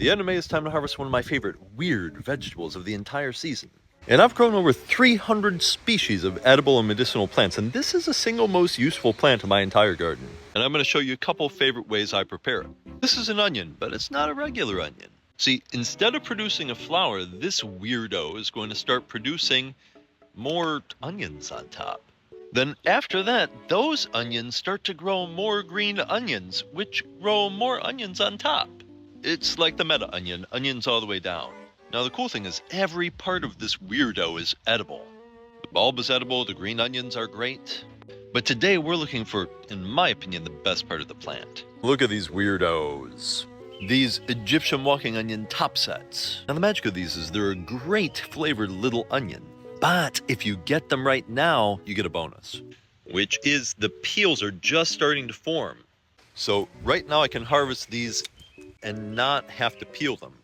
The end of May is time to harvest one of my favorite weird vegetables of the entire season. And I've grown over 300 species of edible and medicinal plants, and this is the single most useful plant in my entire garden. And I'm going to show you a couple favorite ways I prepare it. This is an onion, but it's not a regular onion. See, instead of producing a flower, this weirdo is going to start producing more onions on top. Then after that, those onions start to grow more green onions, which grow more onions on top. It's like the meta onion, onions all the way down. Now the cool thing is every part of this weirdo is edible. The bulb is edible, the green onions are great. But today we're looking for, in my opinion, the best part of the plant. Look at these weirdos. These Egyptian walking onion top sets. Now the magic of these is they're a great flavored little onion. But if you get them right now, you get a bonus, which is the peels are just starting to form. So right now I can harvest these and not have to peel them.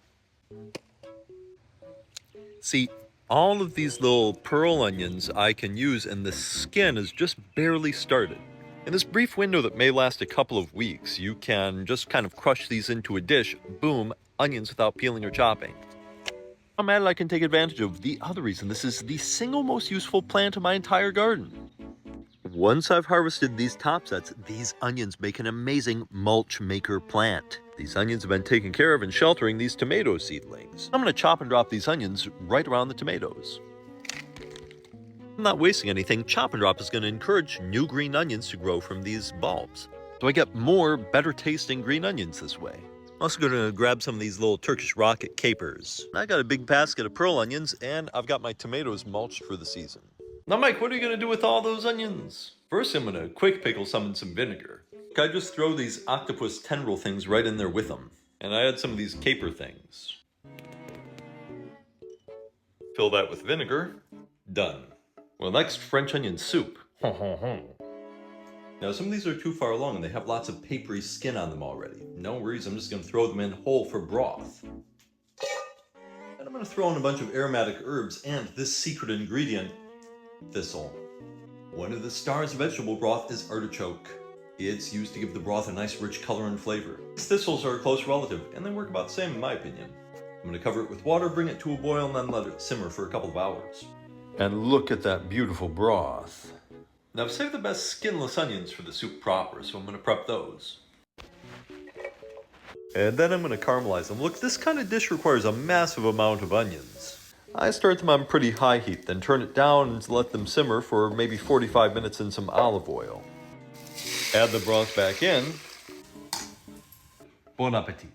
See, all of these little pearl onions I can use, and the skin is just barely started. In this brief window that may last a couple of weeks, you can just kind of crush these into a dish, boom, onions without peeling or chopping. I'm at it, I can take advantage of the other reason this is the single most useful plant in my entire garden. Once I've harvested these top sets, these onions make an amazing mulch maker plant. These onions have been taken care of in sheltering these tomato seedlings. I'm going to chop and drop these onions right around the tomatoes. I'm not wasting anything. Chop and drop is going to encourage new green onions to grow from these bulbs. So I get more better tasting green onions this way. I'm also going to grab some of these little Turkish rocket capers. I got a big basket of pearl onions, and I've got my tomatoes mulched for the season. Now, Mike, what are you going to do with all those onions? First, I'm going to quick pickle some in some vinegar. I just throw these octopus tendril things right in there with them. And I add some of these caper things. Fill that with vinegar. Done. Well, next, French onion soup. Now, some of these are too far along and they have lots of papery skin on them already. No worries, I'm just going to throw them in whole for broth. And I'm going to throw in a bunch of aromatic herbs and this secret ingredient, thistle. One of the stars of vegetable broth is artichoke. It's used to give the broth a nice rich color and flavor. Thistles are a close relative, and they work about the same in my opinion. I'm going to cover it with water, bring it to a boil, and then let it simmer for a couple of hours. And look at that beautiful broth. Now I've saved the best skinless onions for the soup proper, so I'm going to prep those. And then I'm going to caramelize them. Look, this kind of dish requires a massive amount of onions. I start them on pretty high heat, then turn it down and let them simmer for maybe 45 minutes in some olive oil. Add the broth back in. Bon appetit.